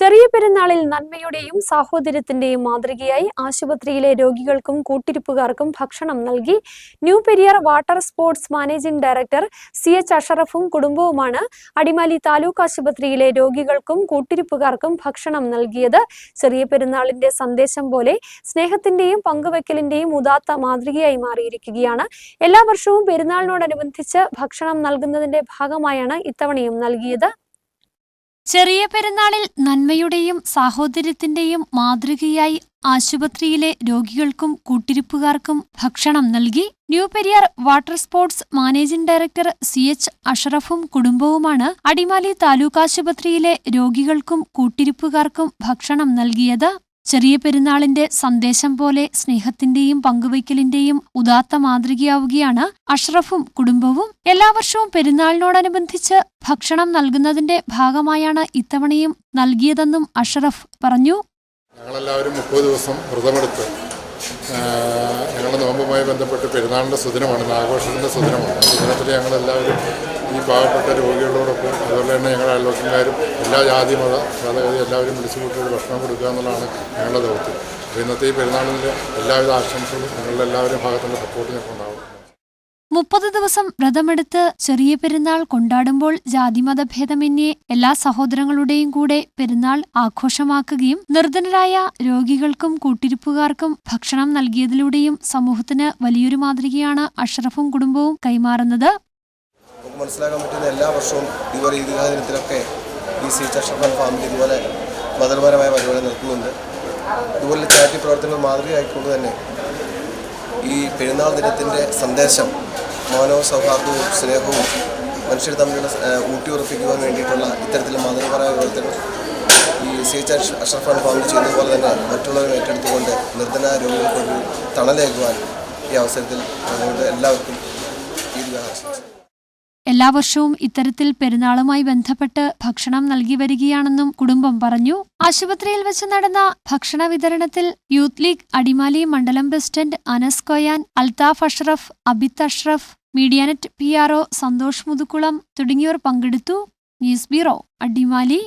ചെറിയ പെരുന്നാളിൽ നന്മയുടെയും സാഹോദര്യത്തിന്റെയും മാതൃകയായി ആശുപത്രിയിലെ രോഗികൾക്കും കൂട്ടിരിപ്പുകാർക്കും ഭക്ഷണം നൽകി. New Periyar Water Sports managing director CH അഷറഫും കുടുംബവുമാണ് അടിമാലി താലൂക്ക് ആശുപത്രിയിലെ രോഗികൾക്കും കൂട്ടിരിപ്പുകാർക്കും ഭക്ഷണം നൽകിയത്. ചെറിയ പെരുന്നാളിന്റെ സന്ദേശം പോലെ സ്നേഹത്തിന്റെയും പങ്കുവയ്ക്കലിന്റെയും ഉദാത്ത മാതൃകയായി മാറിയിരിക്കുകയാണ്. എല്ലാ വർഷവും പെരുന്നാളിനോടനുബന്ധിച്ച് ഭക്ഷണം നൽകുന്നതിന്റെ ഭാഗമായാണ് ഇത്തവണയും നൽകിയത്. ചെറിയ പെരുന്നാളിൽ നന്മയുടെയും സാഹോദര്യത്തിന്റെയും മാതൃകയായി ആശുപത്രിയിലെ രോഗികൾക്കും കൂട്ടിരിപ്പുകാർക്കും ഭക്ഷണം നൽകി. New Periyar Water Sports managing director CH അഷറഫും കുടുംബവുമാണ് അടിമാലി താലൂക്ക് ആശുപത്രിയിലെ രോഗികൾക്കും കൂട്ടിരിപ്പുകാർക്കും ഭക്ഷണം നൽകിയത്. ചെറിയ പെരുന്നാളിന്റെ സന്ദേശം പോലെ സ്നേഹത്തിന്റെയും പങ്കുവയ്ക്കലിന്റെയും ഉദാത്ത മാതൃകയാവുകയാണ് അഷ്റഫും കുടുംബവും. എല്ലാ വർഷവും പെരുന്നാളിനോടനുബന്ധിച്ച് ഭക്ഷണം നൽകുന്നതിന്റെ ഭാഗമായാണ് ഇത്തവണയും നൽകിയതെന്നും അഷ്റഫ് പറഞ്ഞു. ഞങ്ങളെല്ലാവരും 30 ദിവസം വ്രതമെടുത്ത് ഞങ്ങളുടെ നോമ്പുമായി ബന്ധപ്പെട്ട് പെരുന്നാളിൻ്റെ സുദിനമാണ്, ആഘോഷത്തിൻ്റെ സുദിനമാണ്. ആ സുദിനത്തിൽ ഞങ്ങളെല്ലാവരും ഈ പാവപ്പെട്ട രോഗികളോടൊപ്പം അതുപോലെ തന്നെ ഞങ്ങളുടെ അയൽവക്കക്കാരും എല്ലാ ജാതി മത ഭേദഗതി എല്ലാവരും വിളിച്ചു കൂട്ടി ഭക്ഷണം കൊടുക്കുക എന്നുള്ളതാണ് ഞങ്ങളുടെ ദൗത്യം. അപ്പോൾ ഇന്നത്തെ ഈ പെരുന്നാളിൻ്റെ എല്ലാവിധ ആശംസകളും ഞങ്ങളുടെ എല്ലാവരും ഭാഗത്തുള്ള സപ്പോർട്ട് ഞങ്ങൾക്കുണ്ടാവും. 30 ദിവസം വ്രതമെടുത്ത് ചെറിയ പെരുന്നാൾ കൊണ്ടാടുമ്പോൾ ജാതിമതഭേദമന്യേ എല്ലാ സഹോദരങ്ങളുടെയും കൂടെ പെരുന്നാൾ ആഘോഷമാക്കുകയും നിർധനരായ രോഗികൾക്കും കൂട്ടിരിപ്പുകാർക്കും ഭക്ഷണം നൽകിയതിലൂടെയും സമൂഹത്തിന് വലിയൊരു മാതൃകയാണ് അഷ്റഫും കുടുംബവും കൈമാറുന്നത്. നമുക്ക് മനസ്സിലാക്കാൻ പറ്റുന്ന എല്ലാ വർഷവും ഇതുപോലെ ഈദ്ഗാ ദിനത്തിലൊക്കെ ഈ CH അഷ്റഫ് ഫാമിലി ഇതുപോലെ മതപരമായ പരിപാടി നടത്തുന്നുണ്ട്. ഇതുപോലെ ചാരിറ്റി പ്രവർത്തനങ്ങൾ മാതൃകയായിക്കൊണ്ട് തന്നെ ഈ പെരുന്നാൾ ദിനത്തിൻ്റെ സന്ദേശം മൗനവും സൗഹാർദ്ദവും സ്നേഹവും മനുഷ്യർ തമ്മിലുള്ള ഊട്ടിയുറപ്പിക്കുവാൻ വേണ്ടിയിട്ടുള്ള ഇത്തരത്തിലുള്ള മതപരമായ പ്രവർത്തനങ്ങൾ ഈ CH അഷ്റഫ് ഫാമിലി ചെയ്യുന്നതുപോലെ തന്നെ മറ്റുള്ളവരും ഏറ്റെടുത്തുകൊണ്ട് നിർധന രോഗികൾക്കൊരു തണലേകുവാൻ ഈ അവസരത്തിൽ അതുകൊണ്ട് എല്ലാവർക്കും ഈദ്ഗാ ആശംസിക്കുന്നു. എല്ലാ വർഷവും ഇത്തരത്തിൽ പെരുന്നാളുമായി ബന്ധപ്പെട്ട് ഭക്ഷണം നൽകി വരികയാണെന്നും കുടുംബം പറഞ്ഞു. ആശുപത്രിയിൽ വെച്ച് നടന്ന ഭക്ഷണ വിതരണത്തിൽ യൂത്ത് ലീഗ് അടിമാലി മണ്ഡലം president Anas Koyan, Althaf Ashraf, Abith Ashraf, Medianet PRO Santhosh Muthukulam തുടങ്ങിയവർ പങ്കെടുത്തു. News bureau, Adimali.